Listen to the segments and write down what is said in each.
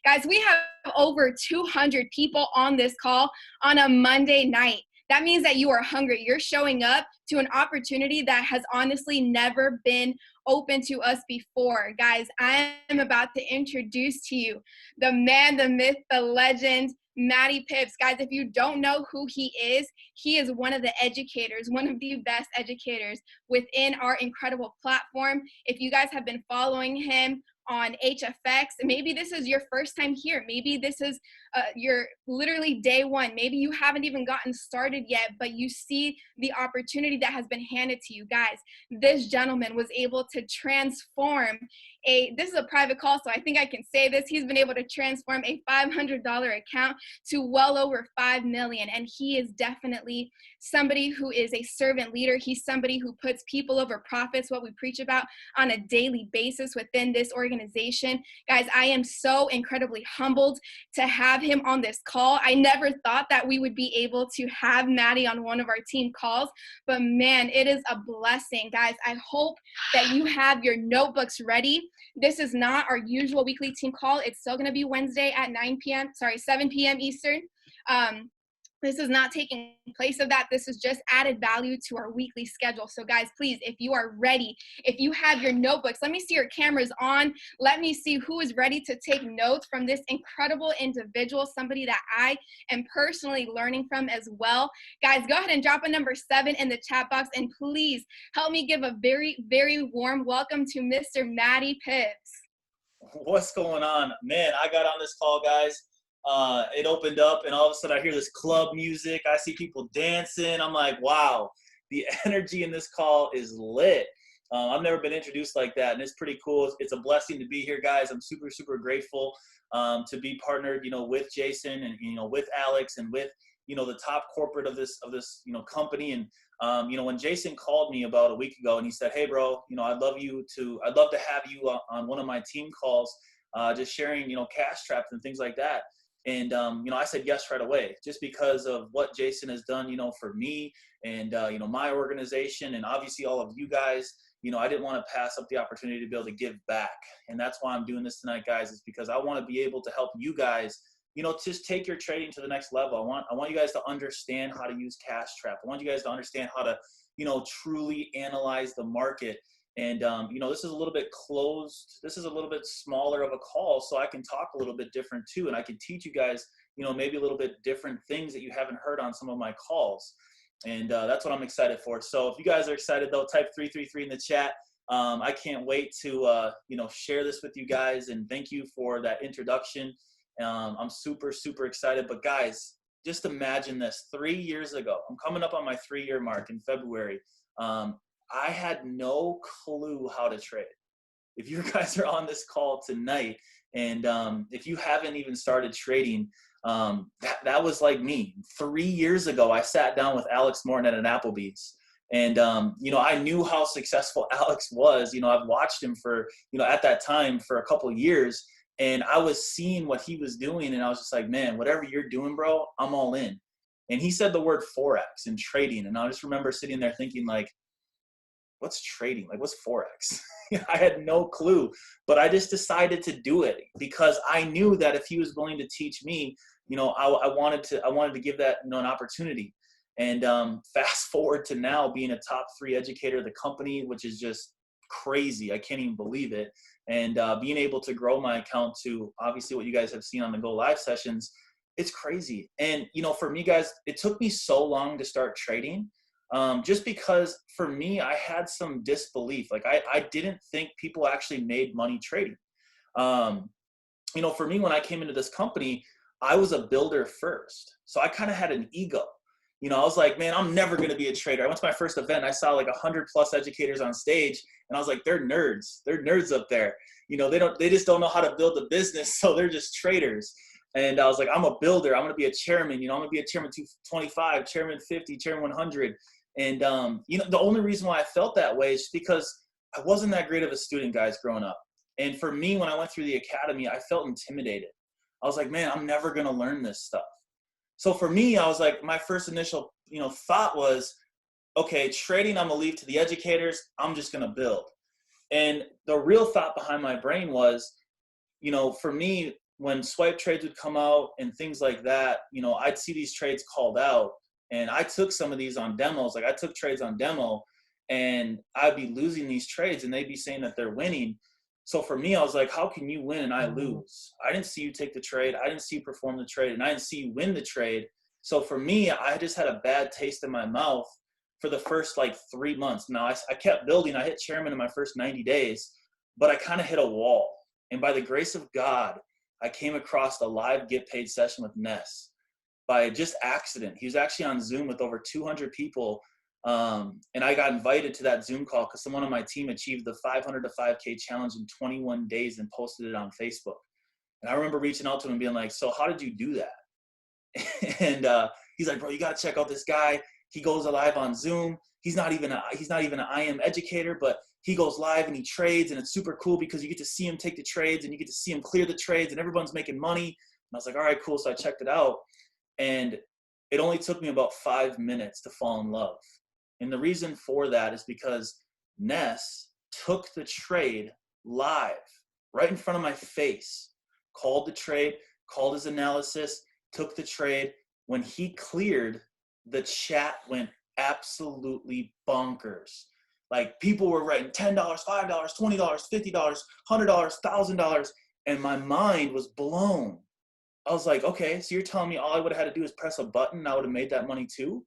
Guys, we have over 200 people on this call on a Monday night. That means that you are hungry. You're showing up to an opportunity that has honestly never been open to us before. Guys, I am about to introduce to you the man, the myth, the legend, Matty Pips. Guys, if you don't know who he is one of the educators, one of the best educators within our incredible platform. If you guys have been following him on HFX, maybe this is your first time here. Maybe this is your literally day one. Maybe you haven't even gotten started yet, but you see the opportunity that has been handed to you. Guys, this gentleman was able to transform this is a private call, so I think I can say this. He's been able to transform a $500 account to well over $5 million. And he is definitely somebody who is a servant leader. He's somebody who puts people over profits, what we preach about on a daily basis within this organization. Guys, I am so incredibly humbled to have him on this call. I never thought that we would be able to have Matty on one of our team calls, but man, it is a blessing. Guys, I hope that you have your notebooks ready. This is not our usual weekly team call. It's still going to be Wednesday at 7 p.m. Eastern. This is not taking place of that. This is just added value to our weekly schedule. So guys, please, if you are ready, if you have your notebooks, let me see your cameras on. Let me see who is ready to take notes from this incredible individual, somebody that I am personally learning from as well. Guys, go ahead and drop a number 7 in the chat box, and please help me give a very, very warm welcome to Mr. Matty Pips. What's going on? Man, I got on this call, guys. It opened up and all of a sudden I hear this club music. I see people dancing. I'm like, wow, the energy in this call is lit. I've never been introduced like that, and it's pretty cool. It's a blessing to be here, guys. I'm super, super grateful to be partnered, with Jason and, with Alex and with, the top corporate of this, company. And, when Jason called me about a week ago and he said, hey, bro, I'd love to have you on one of my team calls, just sharing, cash traps and things like that. And, I said yes right away, just because of what Jason has done, for me and, my organization, and obviously all of you guys. I didn't want to pass up the opportunity to be able to give back. And that's why I'm doing this tonight, guys, is because I want to be able to help you guys, just take your trading to the next level. I want you guys to understand how to use cash trap. I want you guys to understand how to, truly analyze the market. And, this is a little bit closed. This is a little bit smaller of a call, so I can talk a little bit different too. And I can teach you guys, maybe a little bit different things that you haven't heard on some of my calls. And that's what I'm excited for. So if you guys are excited, though, type 333 in the chat. I can't wait to, share this with you guys. And thank you for that introduction. I'm super, super excited. But guys, just imagine this. 3 years ago, I'm coming up on my 3-year mark in February. I had no clue how to trade. If you guys are on this call tonight, and if you haven't even started trading, that was like me. 3 years ago, I sat down with Alex Morton at an Applebee's. And, I knew how successful Alex was. I've watched him for, at that time for a couple of years. And I was seeing what he was doing. And I was just like, man, whatever you're doing, bro, I'm all in. And he said the word Forex and trading. And I just remember sitting there thinking, like, what's trading? Like, what's Forex? I had no clue, but I just decided to do it because I knew that if he was willing to teach me, I wanted to give that, an opportunity. And fast forward to now being a top 3 educator of the company, which is just crazy. I can't even believe it. And being able to grow my account to obviously what you guys have seen on the Go Live sessions, it's crazy. And, for me, guys, it took me so long to start trading. Just because for me, I had some disbelief. Like I didn't think people actually made money trading. For me, when I came into this company, I was a builder first. So I kind of had an ego. I was like, man, I'm never going to be a trader. I went to my first event. I saw like 100+ educators on stage, and I was like, they're nerds. They're nerds up there. They just don't know how to build a business. So they're just traders. And I was like, I'm a builder. I'm going to be a chairman. I'm going to be a chairman 225, chairman 50, chairman 100. And, the only reason why I felt that way is because I wasn't that great of a student, guys, growing up. And for me, when I went through the academy, I felt intimidated. I was like, man, I'm never going to learn this stuff. So for me, I was like, my first initial, thought was, okay, trading, I'm going to leave to the educators. I'm just going to build. And the real thought behind my brain was, for me, when swipe trades would come out and things like that, you know, I'd see these trades called out, and I took some of these on demos. Like I took trades on demo, and I'd be losing these trades and they'd be saying that they're winning. So for me, I was like, how can you win and I lose? I didn't see you take the trade. I didn't see you perform the trade, and I didn't see you win the trade. So for me, I just had a bad taste in my mouth for the first like 3 months. Now I kept building. I hit chairman in my first 90 days, but I kind of hit a wall. And by the grace of God, I came across a live get paid session with Ness by just accident. He was actually on Zoom with over 200 people. And I got invited to that Zoom call because someone on my team achieved the 500 to 5K challenge in 21 days and posted it on Facebook. And I remember reaching out to him and being like, so how did you do that? And he's like, bro, you got to check out this guy. He goes live on Zoom. He's not even an IM educator, but he goes live and he trades, and it's super cool because you get to see him take the trades and you get to see him clear the trades, and everyone's making money. And I was like, all right, cool. So I checked it out, and it only took me about 5 minutes to fall in love. And the reason for that is because Ness took the trade live right in front of my face, called the trade, called his analysis, took the trade. When he cleared, the chat went absolutely bonkers. Like people were writing $10, $5, $20, $50, $100, $1,000, and my mind was blown. I was like, okay, so you're telling me all I would have had to do is press a button and I would have made that money too?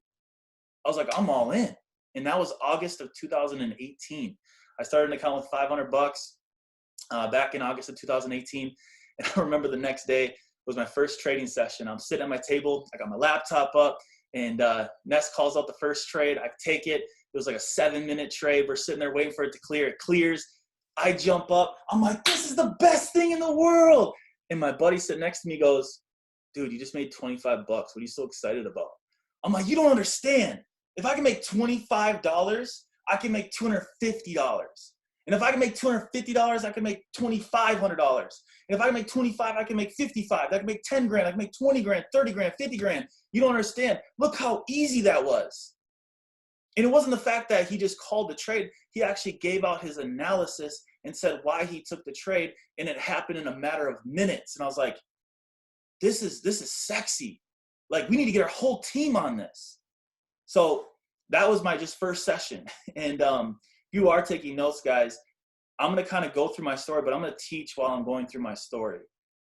I was like, I'm all in. And that was August of 2018. I started an account with $500 back in August of 2018. And I remember the next day was my first trading session. I'm sitting at my table. I got my laptop up, and Ness calls out the first trade. I take it. It was like a 7-minute trade. We're sitting there waiting for it to clear. It clears. I jump up. I'm like, this is the best thing in the world. And my buddy sitting next to me goes, dude, you just made 25 bucks. What are you so excited about? I'm like, you don't understand. If I can make $25, I can make $250. And if I can make $250, I can make $2,500. And if I can make 25, I can make 55. I can make 10 grand. I can make 20 grand, 30 grand, 50 grand. You don't understand. Look how easy that was. And it wasn't the fact that he just called the trade. He actually gave out his analysis and said why he took the trade, and it happened in a matter of minutes. And I was like, this is sexy. Like, we need to get our whole team on this. So that was my just first session. And if you are taking notes, guys, I'm going to kind of go through my story, but I'm going to teach while I'm going through my story,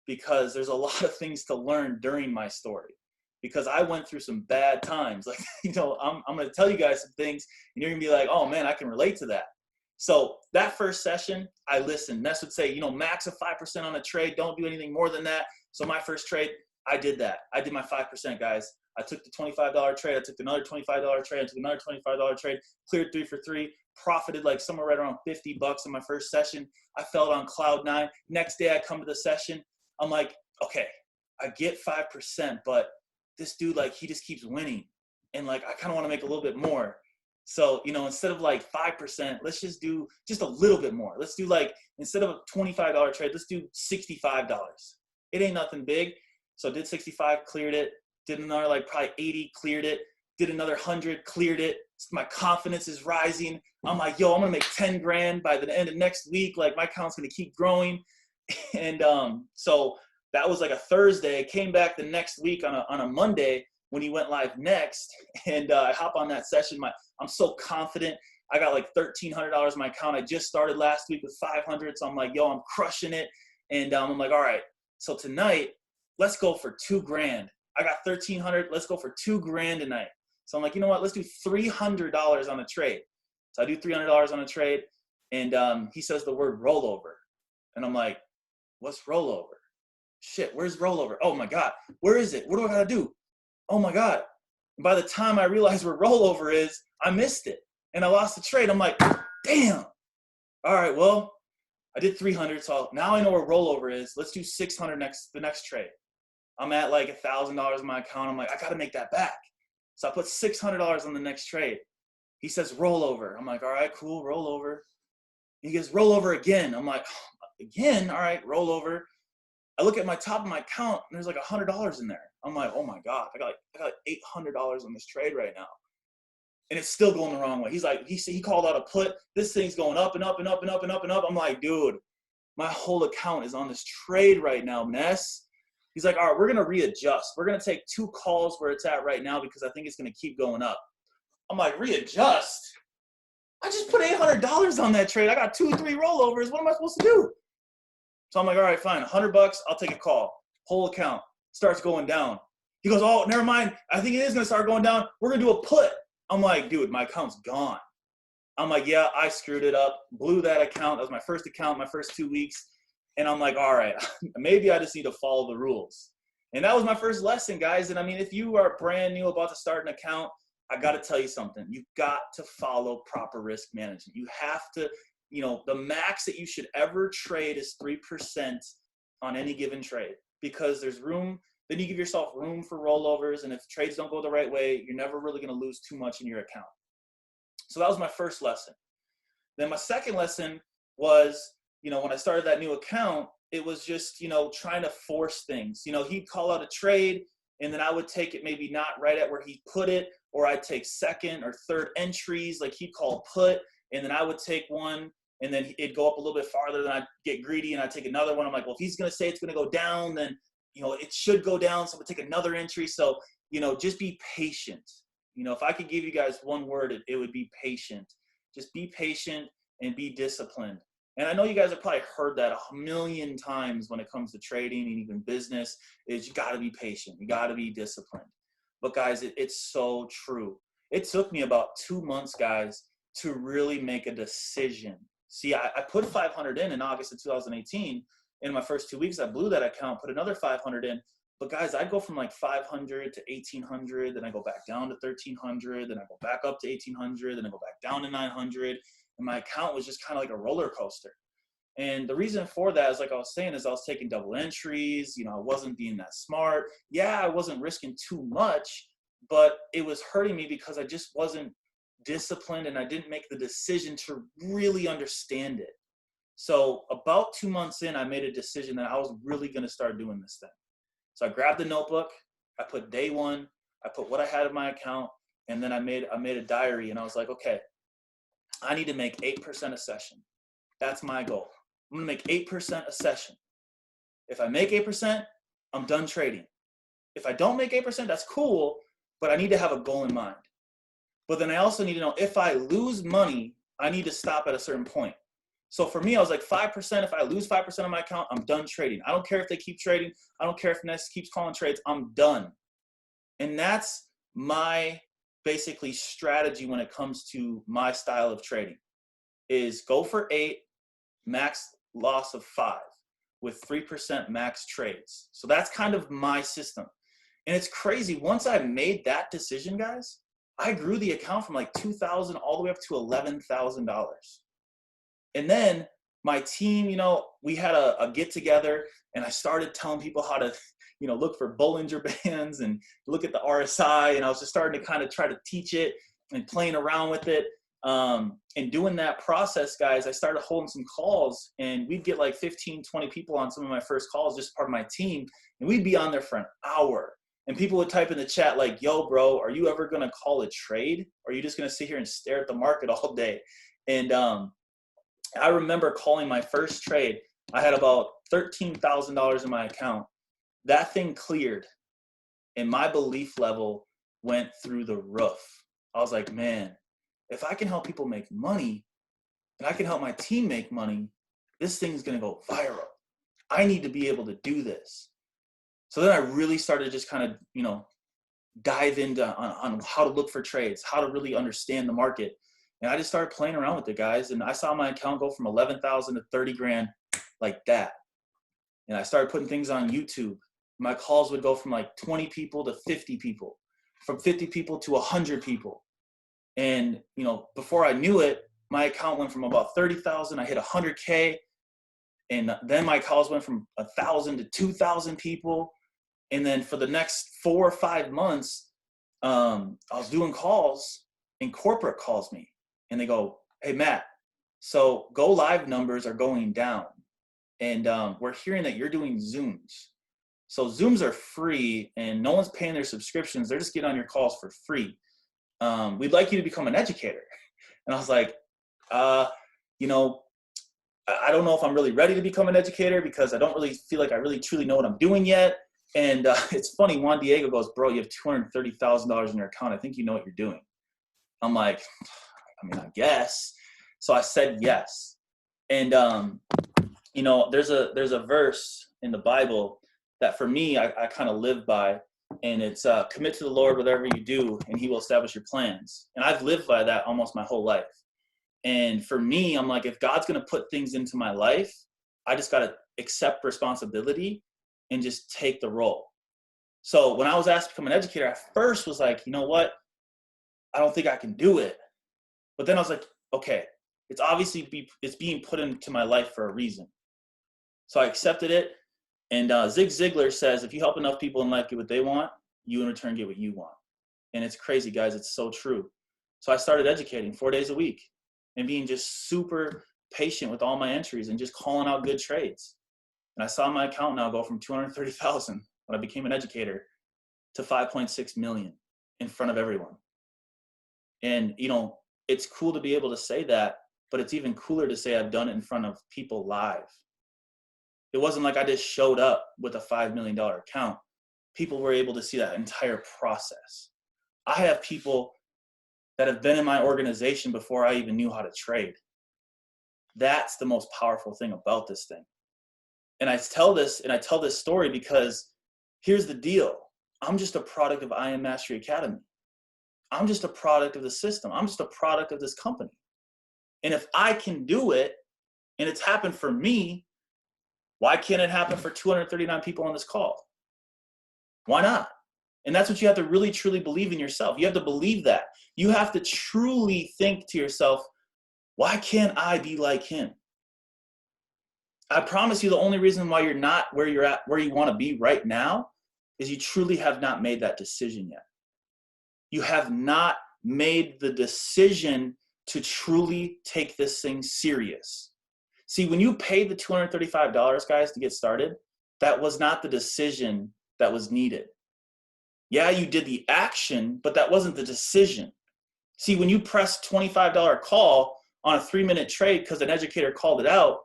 because there's a lot of things to learn during my story, because I went through some bad times. Like, you know, I'm going to tell you guys some things and you're going to be like, oh man, I can relate to that. So that first session, I listened. Ness would say, you know, max of 5% on a trade. Don't do anything more than that. So my first trade, I did that. I did my 5%, guys. I took the $25 trade. I took another $25 trade. I took another $25 trade, cleared 3 for 3, profited like somewhere right around $50 in my first session. I felt on cloud 9. Next day I come to the session. I'm like, okay, I get 5%, but this dude, like, he just keeps winning. And like, I kind of want to make a little bit more. So, you know, instead of like 5%, let's just do just a little bit more. Let's do like, instead of a $25 trade, let's do $65. It ain't nothing big. So I did 65, cleared it. Did another like probably 80, cleared it. Did another 100, cleared it. My confidence is rising. I'm like, yo, I'm gonna make 10 grand by the end of next week. Like, my account's gonna keep growing. And so that was like a Thursday. I came back the next week on a Monday when he went live next, and I hop on that session. I'm so confident. I got like $1,300 in my account. I just started last week with 500, so I'm like, yo, I'm crushing it. And I'm like, all right, so tonight, let's go for 2 grand. I got 1,300. Let's go for 2 grand tonight. So I'm like, you know what? Let's do $300 on a trade. So I do $300 on a trade, and he says the word rollover, and I'm like, what's rollover? Shit, where's rollover? Oh my God, where is it? What do I gotta do? Oh my God. And by the time I realized where rollover is, I missed it, and I lost the trade. I'm like, damn. All right, well, I did 300, so now I know where rollover is. Let's do 600 the next trade. I'm at like $1,000 in my account. I'm like, I got to make that back. So I put $600 on the next trade. He says rollover. I'm like, all right, cool, rollover. He goes, rollover again. I'm like, again? All right, rollover. I look at my top of my account, and there's like $100 in there. I'm like, oh my God, I got $800 on this trade right now. And it's still going the wrong way. He's like, he called out a put. This thing's going up and up and up and up and up and up. I'm like, dude, my whole account is on this trade right now, Ness. He's like, all right, we're going to readjust. We're going to take 2 calls where it's at right now because I think it's going to keep going up. I'm like, readjust? I just put $800 on that trade. I got 2 or 3 rollovers. What am I supposed to do? So I'm like, all right, fine, $100, I'll take a call. Whole account starts going down. He goes, oh, never mind. I think it is going to start going down. We're going to do a put. I'm like, dude, my account's gone. I'm like, yeah, I screwed it up, blew that account. That was my first account, my first 2 weeks. And I'm like, all right, maybe I just need to follow the rules. And that was my first lesson, guys. And I mean, if you are brand new about to start an account, I got to tell you something. You got to follow proper risk management. You have to, the max that you should ever trade is 3% on any given trade, because there's room. Then you give yourself room for rollovers. And if trades don't go the right way, you're never really going to lose too much in your account. So that was my first lesson. Then my second lesson was, when I started that new account, it was just, trying to force things. He'd call out a trade, and then I would take it maybe not right at where he put it, or I'd take second or third entries, like he'd call put, and then I would take one, and then it'd go up a little bit farther, then I'd get greedy and I'd take another one. I'm like, well, if he's going to say it's going to go down, then, it should go down. So I'm going to take another entry. So, just be patient. If I could give you guys one word, it would be patient. Just be patient and be disciplined. And I know you guys have probably heard that 1,000,000 times when it comes to trading and even business, is you got to be patient. You got to be disciplined. But guys, it's so true. It took me about 2 months, guys, to really make a decision. See, I put 500 in August of 2018. In my first 2 weeks, I blew that account, put another 500 in. But guys, I'd go from like 500 to 1,800, then I go back down to 1,300, then I go back up to 1,800, then I go back down to 900. And my account was just kind of like a roller coaster. And the reason for that is, like I was saying, is I was taking double entries. I wasn't being that smart. Yeah, I wasn't risking too much, but it was hurting me because I just wasn't disciplined and I didn't make the decision to really understand it. So about 2 months in, I made a decision that I was really going to start doing this thing. So I grabbed the notebook, I put day one, I put what I had in my account, and then I made a diary, and I was like, okay, I need to make 8% a session. That's my goal. I'm going to make 8% a session. If I make 8%, I'm done trading. If I don't make 8%, that's cool, but I need to have a goal in mind. But then I also need to know, if I lose money, I need to stop at a certain point. So for me, I was like 5%. If I lose 5% of my account, I'm done trading. I don't care if they keep trading. I don't care if Ness keeps calling trades. I'm done. And that's my basically strategy when it comes to my style of trading, is go for 8, max loss of 5 with 3% max trades. So that's kind of my system. And it's crazy. Once I made that decision, guys, I grew the account from like $2,000 all the way up to $11,000. And then my team, we had a get together, and I started telling people how to, look for Bollinger Bands and look at the RSI. And I was just starting to kind of try to teach it and playing around with it. And doing that process, guys, I started holding some calls, and we'd get like 15, 20 people on some of my first calls, just part of my team. And we'd be on there for an hour. And people would type in the chat like, yo, bro, are you ever going to call a trade? Or are you just going to sit here and stare at the market all day? And, I remember calling my first trade. I had about $13,000 in my account. That thing cleared, and my belief level went through the roof. I was like, man, if I can help people make money and I can help my team make money, this thing's going to go viral. I need to be able to do this. So then I really started just kind of, dive into on how to look for trades, how to really understand the market. And I just started playing around with it, guys. And I saw my account go from 11,000 to 30 grand like that. And I started putting things on YouTube. My calls would go from like 20 people to 50 people, from 50 people to 100 people. And, before I knew it, my account went from about 30,000. I hit 100K. And then my calls went from 1,000 to 2,000 people. And then for the next 4 or 5 months, I was doing calls, and corporate calls me. And they go, hey, Matt, so go live numbers are going down. And we're hearing that you're doing Zooms. So Zooms are free, and no one's paying their subscriptions. They're just getting on your calls for free. We'd like you to become an educator. And I was like, I don't know if I'm really ready to become an educator because I don't really feel like I really truly know what I'm doing yet. And it's funny, Juan Diego goes, bro, you have $230,000 in your account. I think you know what you're doing. I'm like, I mean, I guess. So I said yes. And, you know, there's a verse in the Bible that for me, I kind of live by. And it's commit to the Lord whatever you do, and he will establish your plans. And I've lived by that almost my whole life. And for me, I'm like, if God's going to put things into my life, I just got to accept responsibility and just take the role. So when I was asked to become an educator, I first was like, you know what? I don't think I can do it. But then I was like, okay, it's obviously it's being put into my life for a reason. So I accepted it. And Zig Ziglar says, if you help enough people in life get what they want, you in return get what you want. And it's crazy, guys. It's so true. So I started educating 4 days a week and being just super patient with all my entries and just calling out good trades. And I saw my account now go from 230,000 when I became an educator to 5.6 million in front of everyone. And, you know, it's cool to be able to say that, but it's even cooler to say I've done it in front of people live. It wasn't like I just showed up with a $5 million account. People were able to see that entire process. I have people that have been in my organization before I even knew how to trade. That's the most powerful thing about this thing. And I tell this story because here's the deal. I'm just a product of I Am Mastery Academy. I'm just a product of the system. I'm just a product of this company. And if I can do it, and it's happened for me, why can't it happen for 239 people on this call? Why not? And that's what you have to really, truly believe in yourself. You have to believe that. You have to truly think to yourself, why can't I be like him? I promise you the only reason why you're not where you're at, where you want to be right now, is you truly have not made that decision yet. You have not made the decision to truly take this thing serious. See, when you paid the $235, guys, to get started, that was not the decision that was needed. Yeah, you did the action, but that wasn't the decision. See, when you press $25 call on a 3-minute trade because an educator called it out,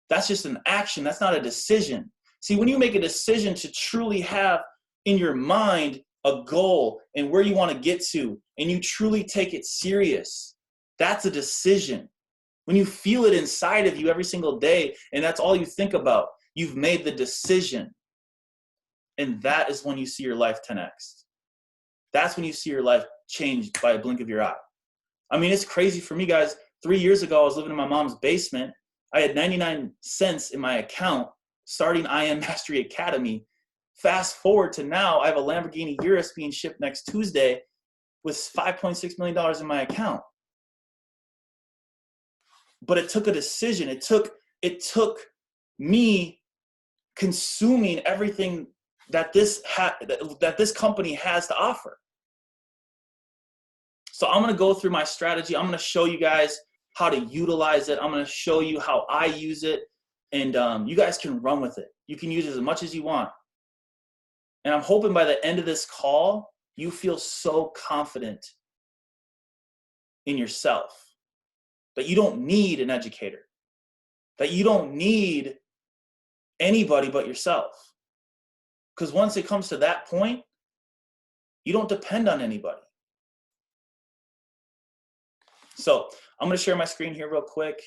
that's just an action. That's not a decision. See, when you make a decision to truly have in your mind a goal and where you want to get to, and you truly take it serious, that's a decision. When you feel it inside of you every single day, and that's all you think about, you've made the decision. And that is when you see your life 10x. That's when you see your life changed by a blink of your eye. I mean, it's crazy for me, guys. 3 years ago, I was living in my mom's basement. I had 99 cents in my account starting I Am Mastery Academy. Fast forward to now, I have a Lamborghini Urus being shipped next Tuesday with $5.6 million in my account. But it took a decision. It took me consuming everything that this company has to offer. So I'm going to go through my strategy. I'm going to show you guys how to utilize it. I'm going to show you how I use it, and you guys can run with it. You can use it as much as you want. And I'm hoping by the end of this call, you feel so confident in yourself that you don't need an educator, that you don't need anybody but yourself. Because once it comes to that point, you don't depend on anybody. So I'm going to share my screen here real quick.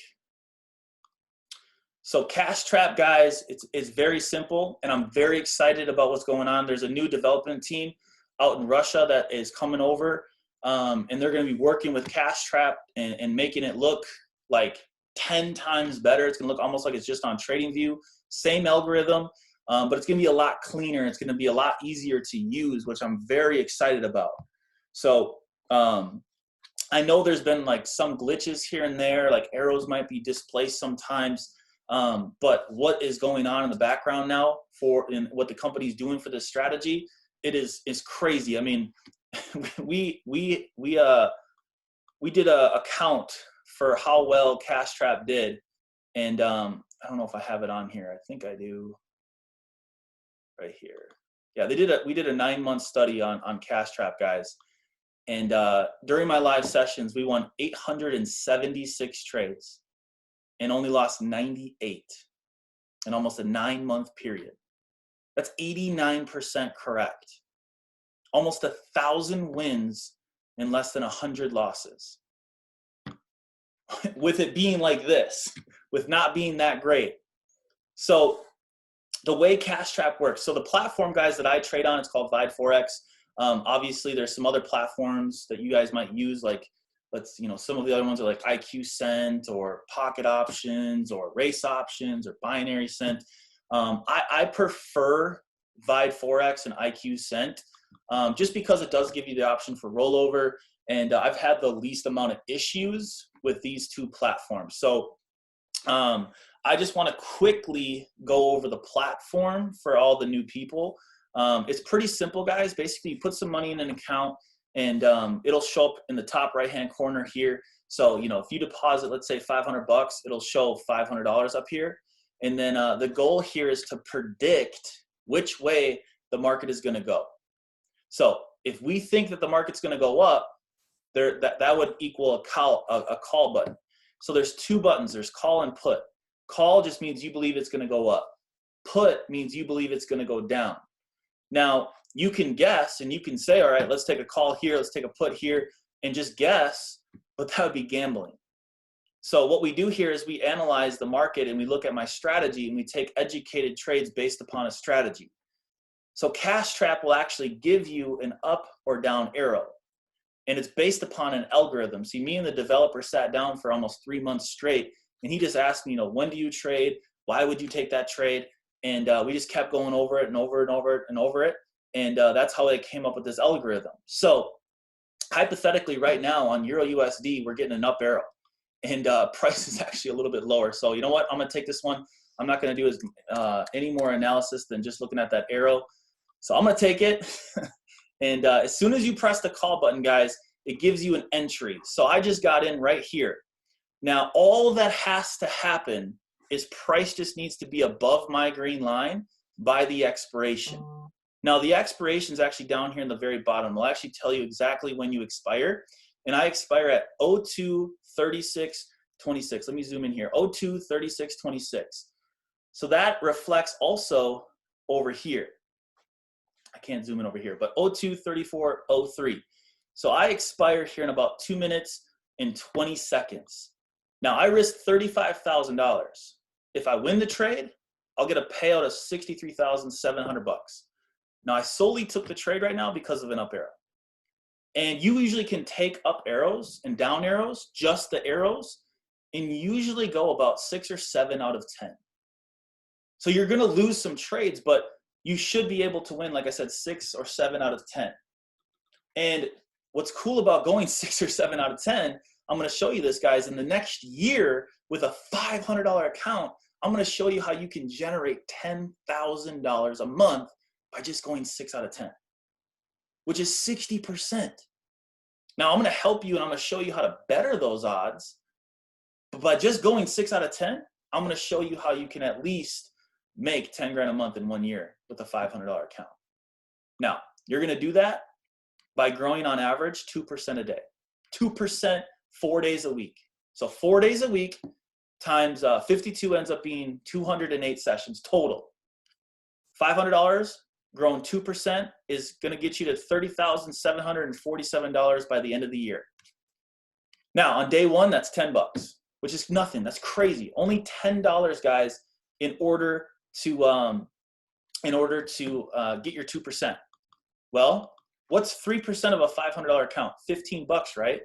So Cash Trap, guys, it's very simple, and I'm very excited about what's going on. There's a new development team out in Russia that is coming over, and they're going to be working with Cash Trap and making it look like 10 times better. It's going to look almost like it's just on TradingView. Same algorithm, but it's going to be a lot cleaner. It's going to be a lot easier to use, which I'm very excited about. So I know there's been like some glitches here and there, like arrows might be displaced sometimes. But what is going on in the background now and what the company's doing for this strategy, is crazy. I mean, we did a count for how well Cash Trap did, and I don't know if I have it on here. I think I do. Right here. Yeah, we did a 9-month study on Cash Trap, guys, and during my live sessions, we won 876 trades. and only lost 98 in almost a 9-month period. That's 89% correct. Almost 1,000 wins and less than 100 losses. With it being like this, with not being that great. So the way Cash Trap works, so the platform, guys, that I trade on, it's called Vide Forex. Obviously, there's some other platforms that you guys might use, like some of the other ones are like IQ Cent or Pocket Options or Race Options or Binary Cent. I prefer Vide Forex and IQ Cent just because it does give you the option for rollover, and I've had the least amount of issues with these two platforms. So I just want to quickly go over the platform for all the new people. It's pretty simple, guys. Basically, you put some money in an account, and it'll show up in the top right-hand corner here. So, if you deposit, let's say $500, it'll show $500 up here. And then the goal here is to predict which way the market is going to go. So if we think that the market's going to go up, that would equal a call button. So there's two buttons. There's call and put. Call just means you believe it's going to go up. Put means you believe it's going to go down. Now, you can guess and you can say, all right, let's take a call here, let's take a put here, and just guess, but that would be gambling. So what we do here is we analyze the market and we look at my strategy and we take educated trades based upon a strategy. So Cash Trap will actually give you an up or down arrow. And it's based upon an algorithm. See, me and the developer sat down for almost 3 months straight, and he just asked me, when do you trade? Why would you take that trade? And we just kept going over it and over and over it and over it. And that's how they came up with this algorithm. So hypothetically, right now on Euro USD, we're getting an up arrow, and price is actually a little bit lower. So you know what? I'm going to take this one. I'm not going to do any more analysis than just looking at that arrow. So I'm going to take it. And as soon as you press the call button, guys, it gives you an entry. So I just got in right here. Now, all that has to happen is price just needs to be above my green line by the expiration. Now, the expiration is actually down here in the very bottom. I'll actually tell you exactly when you expire. And I expire at 02/36/26. Let me zoom in here. 02/36/26. So that reflects also over here. I can't zoom in over here, but 02/34/03. So I expire here in about 2 minutes and 20 seconds. Now I risk $35,000. If I win the trade, I'll get a payout of $63,700. Now I solely took the trade right now because of an up arrow. And you usually can take up arrows and down arrows, just the arrows, and usually go about 6 or 7 out of 10. So you're going to lose some trades, but you should be able to win, like I said, 6 or 7 out of 10. And what's cool about going 6 or 7 out of 10, I'm going to show you this, guys. In the next year, with a $500 account, I'm going to show you how you can generate $10,000 a month by just going 6 out of 10, which is 60%. Now, I'm going to help you and I'm going to show you how to better those odds. But by just going 6 out of 10, I'm going to show you how you can at least make 10 grand a month in 1 year with a $500 account. Now, you're going to do that by growing on average 2% a day. 2%, 4 days a week. So 4 days a week times 52 ends up being 208 sessions total. $500 growing 2% is going to get you to $30,747 by the end of the year. Now, on day one, that's $10, which is nothing. That's crazy. Only $10, guys, in order to get your 2%. Well, what's 3% of a $500 account? $15, right?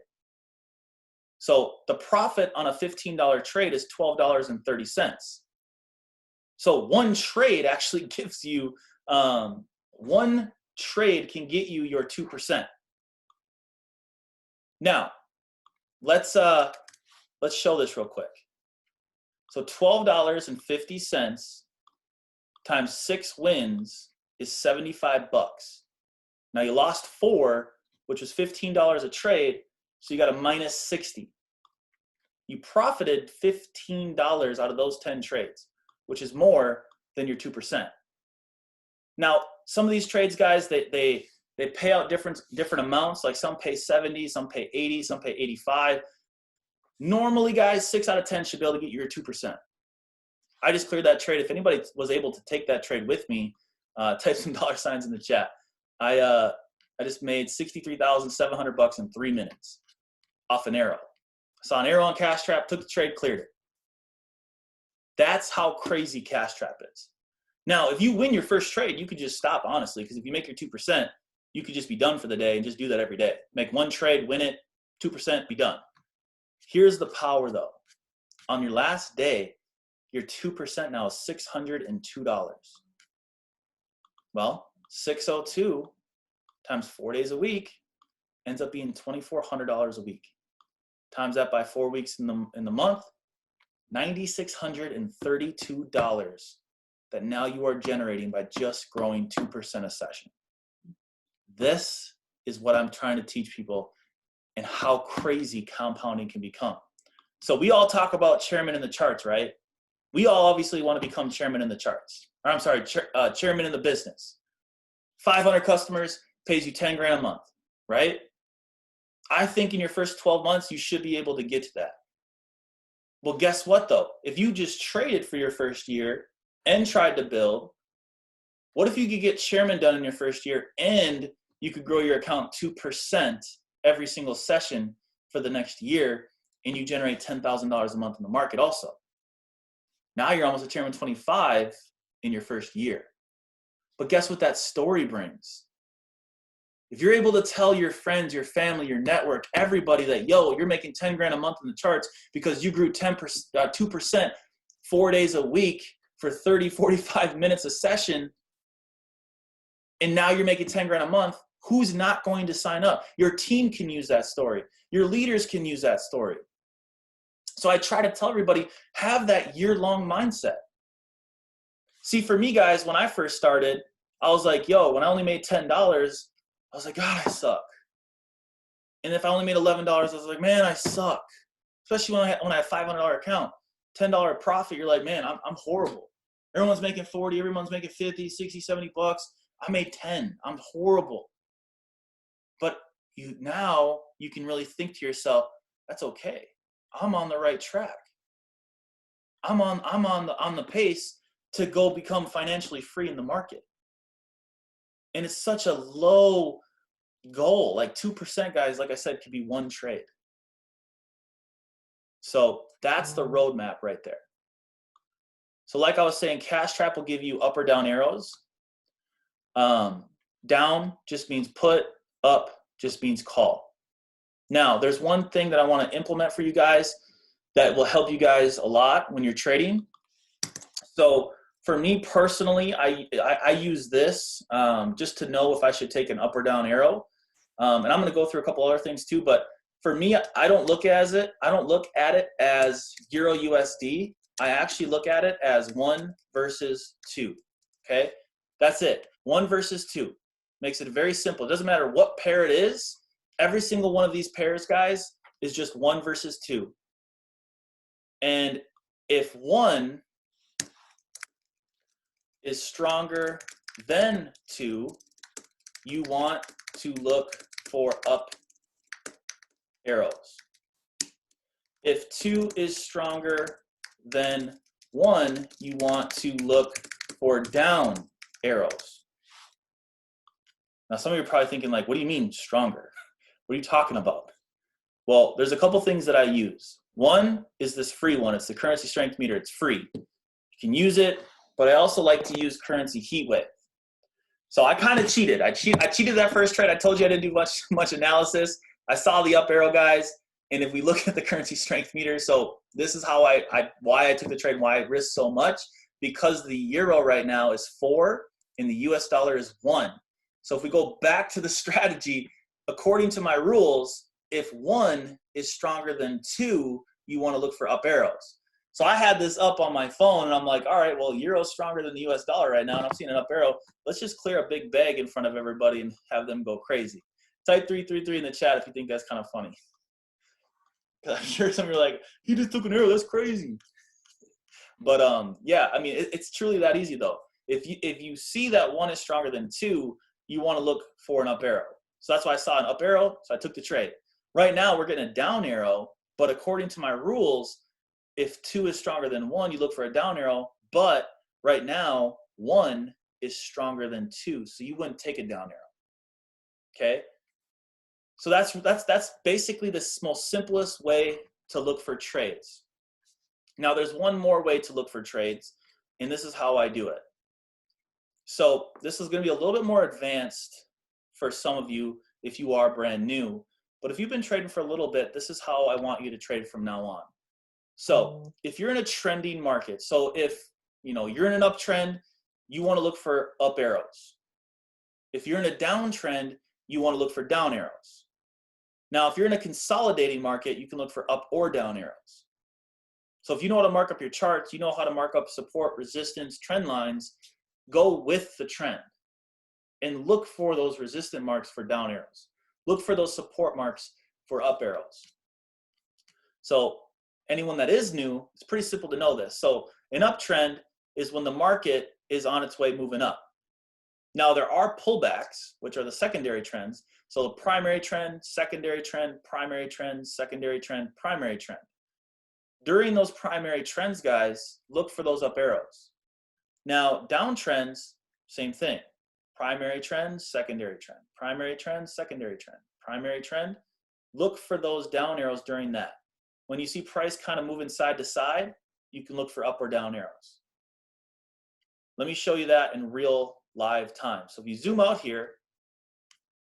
So the profit on a $15 trade is $12.30. So one trade actually gives you, one trade can get you your 2%. Now, let's show this real quick. So $12.50 times 6 wins is $75. Now you lost 4, which was $15 a trade, so you got a minus 60. You profited $15 out of those 10 trades, which is more than your 2%. Now, some of these trades, guys, they pay out different amounts. Like some pay 70, some pay 80, some pay 85. Normally, guys, 6 out of 10 should be able to get you your 2%. I just cleared that trade. If anybody was able to take that trade with me, type some $signs in the chat. I just made $63,700 in 3 minutes off an arrow. Saw an arrow on Cash Trap, took the trade, cleared it. That's how crazy Cash Trap is. Now, if you win your first trade, you could just stop, honestly, because if you make your 2%, you could just be done for the day and just do that every day. Make one trade, win it, 2%, be done. Here's the power, though. On your last day, your 2% now is $602. Well, 602 times 4 days a week ends up being $2,400 a week. Times that by 4 weeks in the month, $9,632 that now you are generating by just growing 2% a session. This is what I'm trying to teach people and how crazy compounding can become. So we all talk about chairman in the charts, right? We all obviously want to become chairman in the charts. Or I'm sorry, chairman in the business. 500 customers pays you 10 grand a month, right? I think in your first 12 months, you should be able to get to that. Well, guess what though? If you just traded for your first year and tried to build, what if you could get chairman done in your first year and you could grow your account 2% every single session for the next year and you generate $10,000 a month in the market also? Now you're almost a chairman 25 in your first year. But guess what that story brings? If you're able to tell your friends, your family, your network, everybody that, yo, you're making 10 grand a month in the charts because you grew 2% 4 days a week for 30, 45 minutes a session, and now you're making 10 grand a month, who's not going to sign up? Your team can use that story. Your leaders can use that story. So I try to tell everybody, have that year-long mindset. See, for me, guys, when I first started, I was like, yo, when I only made $10, I was like, God, I suck. And if I only made $11, I was like, man, I suck. Especially when I had a $500 account, $10 profit, you're like, man, I'm horrible. Everyone's making 40, everyone's making 50, 60, 70 bucks. I made 10. I'm horrible. But now you can really think to yourself, that's okay. I'm on the right track. I'm on the pace to go become financially free in the market. And it's such a low goal. Like 2%, guys, like I said, could be one trade. So that's the roadmap right there. So like I was saying, Cash Trap will give you up or down arrows. Down just means put, up just means call. Now, there's one thing that I want to implement for you guys that will help you guys a lot when you're trading. So for me personally, I use this just to know if I should take an up or down arrow. And I'm going to go through a couple other things too. But for me, I don't look at it as Euro USD. I actually look at it as 1 versus 2. Okay, that's it. 1 versus 2 makes it very simple. It doesn't matter what pair it is. Every single one of these pairs, guys, is just 1 versus 2. And if 1 is stronger than 2, you want to look for up arrows. If 2 is stronger than 1, you want to look for down arrows. Now, some of you are probably thinking, like, what do you mean stronger? What are you talking about? Well, there's a couple things that I use. One is this free one. It's the currency strength meter. It's free. You can use it, but I also like to use currency heat wave. So I kind of cheated. I cheated that first trade. I told you I didn't do much analysis. I saw the up arrow, guys, and if we look at the currency strength meter, so this is how why I took the trade, why I risked so much, because the euro right now is 4 and the US dollar is 1. So if we go back to the strategy, according to my rules, if 1 is stronger than 2, you want to look for up arrows. So I had this up on my phone, and I'm like, all right, well, euro's stronger than the US dollar right now, and I'm seeing an up arrow. Let's just clear a big bag in front of everybody and have them go crazy. Type 333 in the chat if you think that's kind of funny. I'm sure some of you are like, he just took an arrow, that's crazy. But yeah, I mean, it's truly that easy though. If you see that 1 is stronger than 2, you want to look for an up arrow. So that's why I saw an up arrow, so I took the trade. Right now, we're getting a down arrow, But according to my rules, if 2 is stronger than 1, you look for a down arrow. But right now, 1 is stronger than 2, so you wouldn't take a down arrow. Okay? So that's basically the most simplest way to look for trades. Now, there's one more way to look for trades, and this is how I do it. So this is going to be a little bit more advanced for some of you if you are brand new. But if you've been trading for a little bit, this is how I want you to trade from now on. So if you're in a trending market, so if you're in an uptrend, you want to look for up arrows. If you're in a downtrend, you want to look for down arrows. Now, if you're in a consolidating market, you can look for up or down arrows. So if you know how to mark up your charts, you know how to mark up support, resistance, trend lines, go with the trend and look for those resistant marks for down arrows. Look for those support marks for up arrows. So anyone that is new, it's pretty simple to know this. So an uptrend is when the market is on its way moving up. Now there are pullbacks, which are the secondary trends. So the primary trend, secondary trend, primary trend, secondary trend, primary trend. During those primary trends, guys, look for those up arrows. Now, downtrends, same thing. Primary trend, secondary trend. Primary trend, secondary trend. Primary trend. Look for those down arrows during that. When you see price kind of moving side to side, you can look for up or down arrows. Let me show you that in real live time. So if you zoom out here,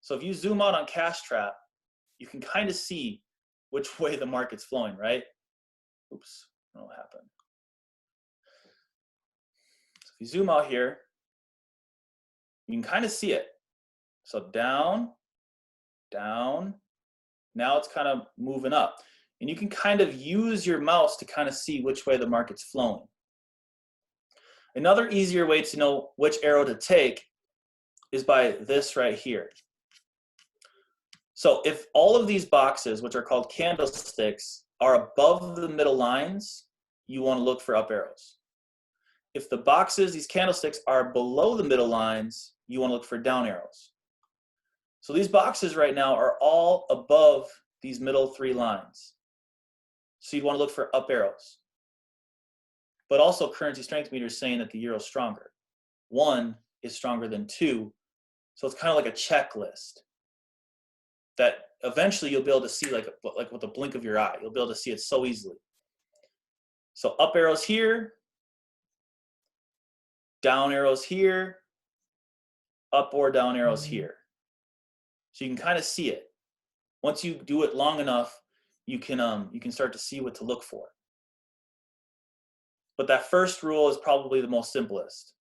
so if you zoom out on Cash Trap, you can kind of see which way the market's flowing, right? Oops, I don't know what happened. So if you zoom out here, you can kind of see it. So down, down. Now it's kind of moving up. And you can kind of use your mouse to kind of see which way the market's flowing. Another easier way to know which arrow to take is by this right here. So if all of these boxes, which are called candlesticks, are above the middle lines, you want to look for up arrows. If the boxes, these candlesticks, are below the middle lines, you want to look for down arrows. So these boxes right now are all above these middle 3 lines. So you'd want to look for up arrows. But also currency strength meter is saying that the euro is stronger. 1 is stronger than 2. So it's kind of like a checklist that eventually you'll be able to see like with the blink of your eye. You'll be able to see it so easily. So up arrows here, down arrows here, up or down arrows here. So you can kind of see it. Once you do it long enough, you can start to see what to look for. But that first rule is probably the most simplest.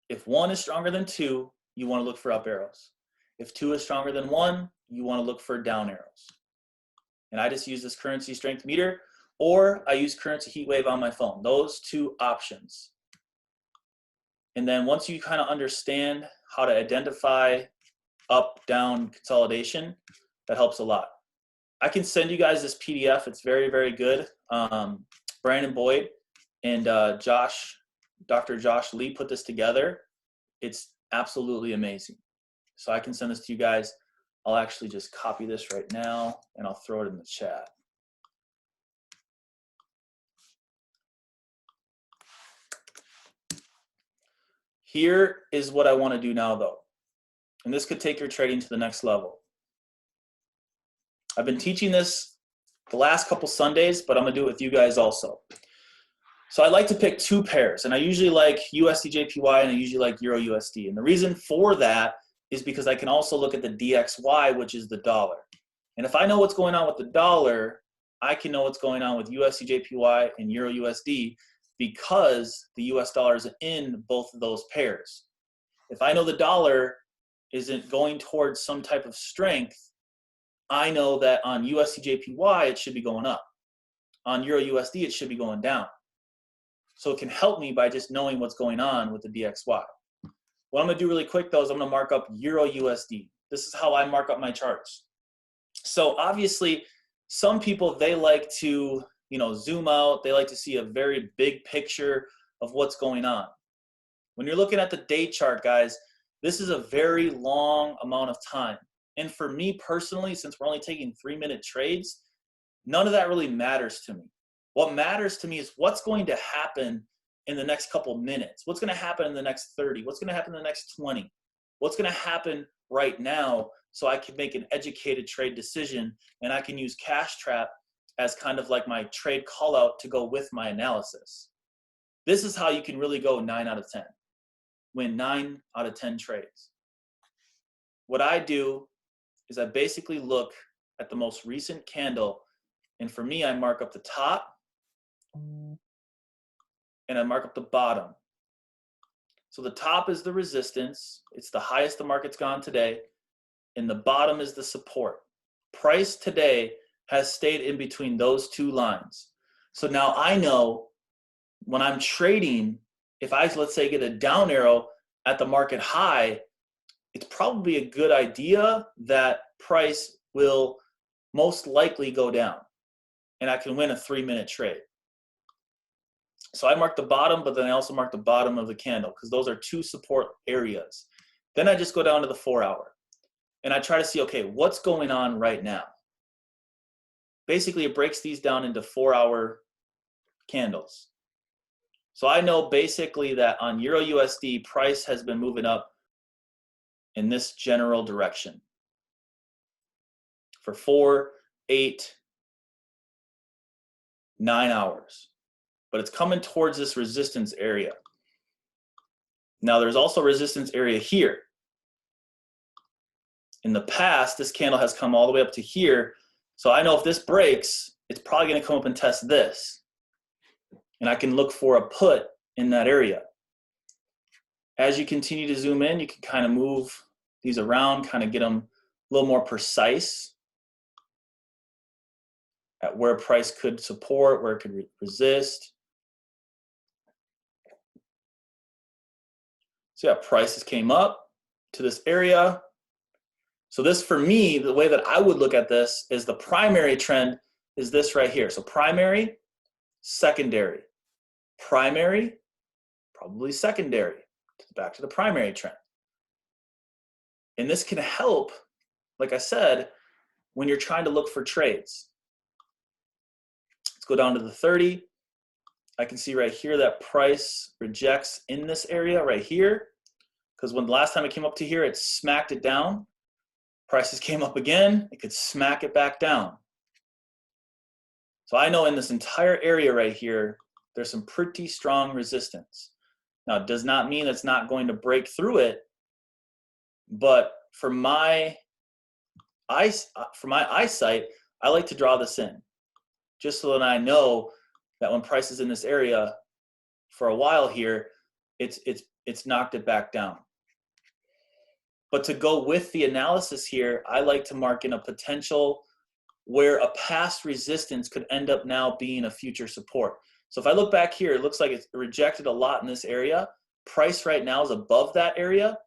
If 1 is stronger than 2, you want to look for up arrows. If 2 is stronger than 1, you want to look for down arrows. And I just use this currency strength meter, or I use currency heat wave on my phone. Those 2 options. And then once you kind of understand how to identify up, down consolidation, that helps a lot. I can send you guys this PDF. It's very, very good. Brandon Boyd and Dr. Josh Lee put this together. It's absolutely amazing. So I can send this to you guys. I'll actually just copy this right now and I'll throw it in the chat. Here is what I want to do now though. And this could take your trading to the next level. I've been teaching this the last couple Sundays, but I'm gonna do it with you guys also. So I like to pick 2 pairs, and I usually like USD/JPY and I usually like Euro USD. And the reason for that is because I can also look at the DXY, which is the dollar. And if I know what's going on with the dollar, I can know what's going on with USD/JPY and Euro USD because the US dollar is in both of those pairs. If I know the dollar isn't going towards some type of strength, I know that on USD/JPY, it should be going up. On Euro USD, it should be going down. So it can help me by just knowing what's going on with the DXY. What I'm gonna do really quick though is I'm gonna mark up Euro USD. This is how I mark up my charts. So obviously, some people, they like to zoom out. They like to see a very big picture of what's going on. When you're looking at the day chart, guys, this is a very long amount of time. And for me personally, since we're only taking 3-minute trades, none of that really matters to me. What matters to me is what's going to happen in the next couple minutes. What's going to happen in the next 30? What's going to happen in the next 20? What's going to happen right now so I can make an educated trade decision, and I can use Cash Trap as kind of like my trade call out to go with my analysis. This is how you can really go 9 out of 10. Win 9 out of 10 trades. What I do is I basically look at the most recent candle, and for me, I mark up the top and I mark up the bottom. So the top is the resistance. It's the highest the market's gone today. And the bottom is the support. Price today has stayed in between those two lines. So now I know when I'm trading, if I, let's say, get a down arrow at the market high, it's probably a good idea that price will most likely go down and I can win a 3-minute trade. So I mark the bottom, but then I also mark the bottom of the candle because those are two support areas. Then I just go down to the 4-hour and I try to see, okay, what's going on right now? Basically, it breaks these down into 4-hour candles. So I know basically that on Euro USD, price has been moving up in this general direction for 4, 8, 9 hours. But it's coming towards this resistance area. Now there's also a resistance area here. In the past, this candle has come all the way up to here. So I know if this breaks, it's probably going to come up and test this. And I can look for a put in that area. As you continue to zoom in, you can kind of move these around, kind of get them a little more precise at where price could support, where it could resist. So yeah, prices came up to this area. So this, for me, the way that I would look at this is the primary trend is this right here. So primary, secondary. Primary, probably secondary. Back to the primary trend. And this can help, like I said, when you're trying to look for trades. Let's go down to the 30. I can see right here that price rejects in this area right here. Because when the last time it came up to here, it smacked it down. Prices came up again, it could smack it back down. So I know in this entire area right here, there's some pretty strong resistance. Now, it does not mean it's not going to break through it, but for my eyesight, I like to draw this in, just so that I know that when price is in this area for a while here, it's knocked it back down. But to go with the analysis here, I like to mark in a potential where a past resistance could end up now being a future support. So if I look back here, it looks like it's rejected a lot in this area. Price right now is above that area.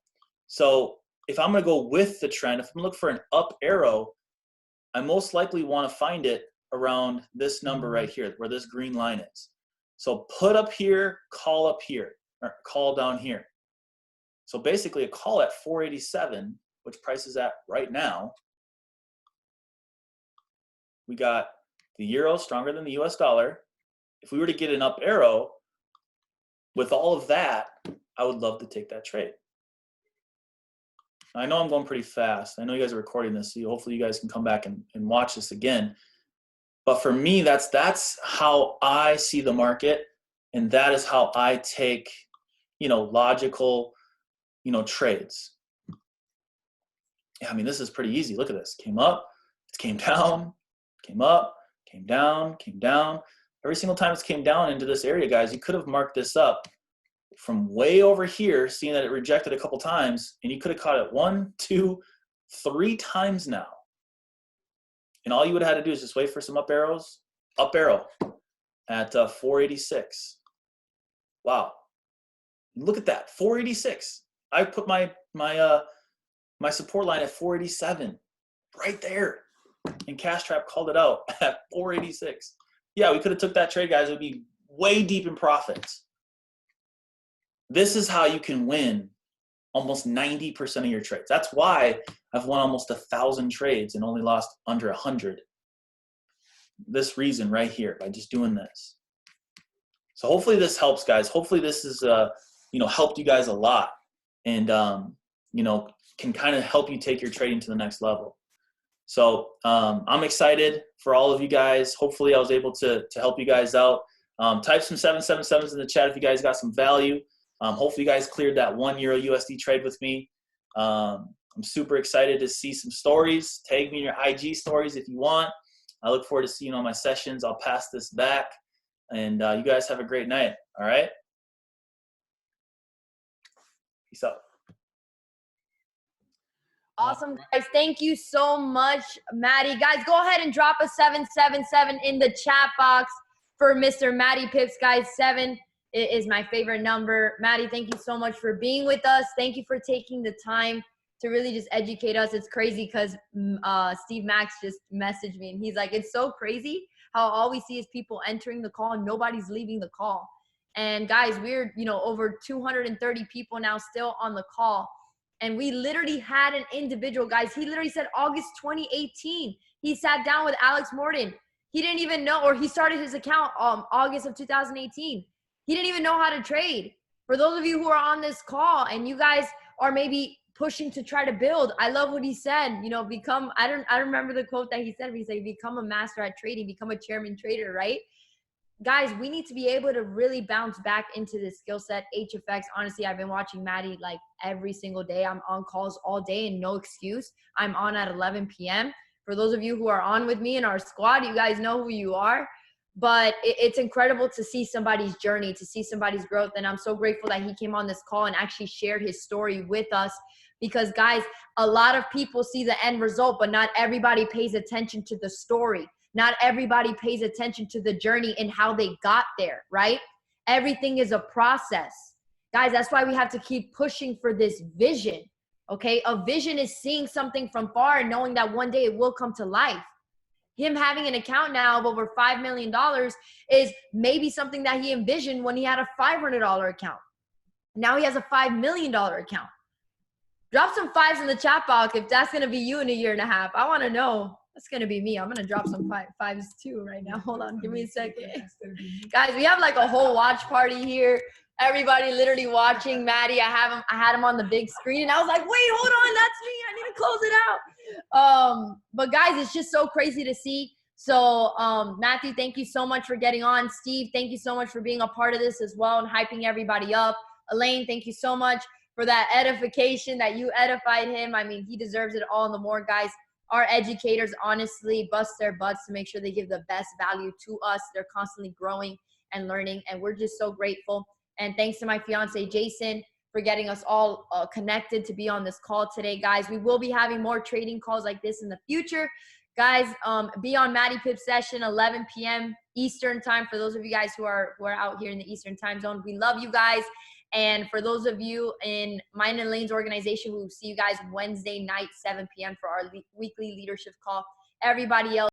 So if I'm going to go with the trend, if I'm looking for an up arrow, I most likely want to find it around this number right here, where this green line is. So put up here, call up here, or call down here. So basically a call at 487, which price is at right now. We got the euro stronger than the US dollar. If we were to get an up arrow with all of that, I would love to take that trade. I know I'm going pretty fast. I know you guys are recording this, so hopefully you guys can come back and watch this again. But for me, that's how I see the market, and that is how I take, logical, trades. Yeah, I mean, this is pretty easy. Look at this. Came up, it came down, came up, came down, came down. Every single time it's came down into this area, guys, you could have marked this up from way over here, seeing that it rejected a couple times, and you could have caught it 1, 2, 3 times now. And all you would have had to do is just wait for some up arrows. Up arrow at 486. Wow. Look at that, 486. I put my support line at 487, right there. And Cash Trap called it out at 486. Yeah, we could have took that trade, guys. It would be way deep in profits. This is how you can win almost 90% of your trades. That's why I've won almost 1,000 trades and only lost under 100. This reason right here, by just doing this. So hopefully this helps, guys. Hopefully this is, helped you guys a lot, and, can kind of help you take your trading to the next level. So I'm excited for all of you guys. Hopefully I was able to help you guys out. Type some 777s in the chat if you guys got some value. Hopefully you guys cleared that €1 USD trade with me. I'm super excited to see some stories. Tag me in your IG stories if you want. I look forward to seeing you on my sessions. I'll pass this back. And you guys have a great night. All right? Peace out. Awesome, guys. Thank you so much, Matty. Guys, go ahead and drop a 777 in the chat box for Mr. Matty Pips. Guys, 7 is my favorite number. Matty, thank you so much for being with us. Thank you for taking the time to really just educate us. It's crazy because Steve Max just messaged me, and he's like, it's so crazy how all we see is people entering the call and nobody's leaving the call. And guys, we're, over 230 people now still on the call. And we literally had an individual, guys. He literally said August 2018. He sat down with Alex Morton. He didn't even know, or he started his account August of 2018. He didn't even know how to trade. For those of you who are on this call and you guys are maybe pushing to try to build, I love what he said. Become, I don't remember the quote that he said, but he said, become a master at trading, become a chairman trader, right? Guys, we need to be able to really bounce back into this skill set. HFX, honestly, I've been watching Matty like every single day. I'm on calls all day and no excuse. I'm on at 11 p.m. For those of you who are on with me in our squad, you guys know who you are. But it's incredible to see somebody's journey, to see somebody's growth. And I'm so grateful that he came on this call and actually shared his story with us. Because, guys, a lot of people see the end result, but not everybody pays attention to the story. Not everybody pays attention to the journey and how they got there, right? Everything is a process. Guys, that's why we have to keep pushing for this vision, okay? A vision is seeing something from far and knowing that one day it will come to life. Him having an account now of over $5 million is maybe something that he envisioned when he had a $500 account. Now he has a $5 million account. Drop some fives in the chat box if that's going to be you in a year and a half. I want to know. That's going to be me. I'm going to drop some fives too right now. Hold on. Give me a second. Guys, we have like a whole watch party here. Everybody literally watching Matty. I had him on the big screen and I was like, wait, hold on. That's me. I need to close it out. But guys, it's just so crazy to see. So Matthew, thank you so much for getting on. Steve, thank you so much for being a part of this as well and hyping everybody up. Elaine, thank you so much for that edification that you edified him. I mean, he deserves it all and the more, guys. Our educators honestly bust their butts to make sure they give the best value to us. They're constantly growing and learning, and we're just so grateful. And thanks to my fiance, Jason, for getting us all connected to be on this call today, guys. We will be having more trading calls like this in the future. Guys, be on Matty Pips session, 11 p.m. Eastern time for those of you guys who are out here in the Eastern time zone. We love you guys. And for those of you in mine and Lane's organization, we will see you guys Wednesday night, 7 p.m. for our weekly leadership call. Everybody else,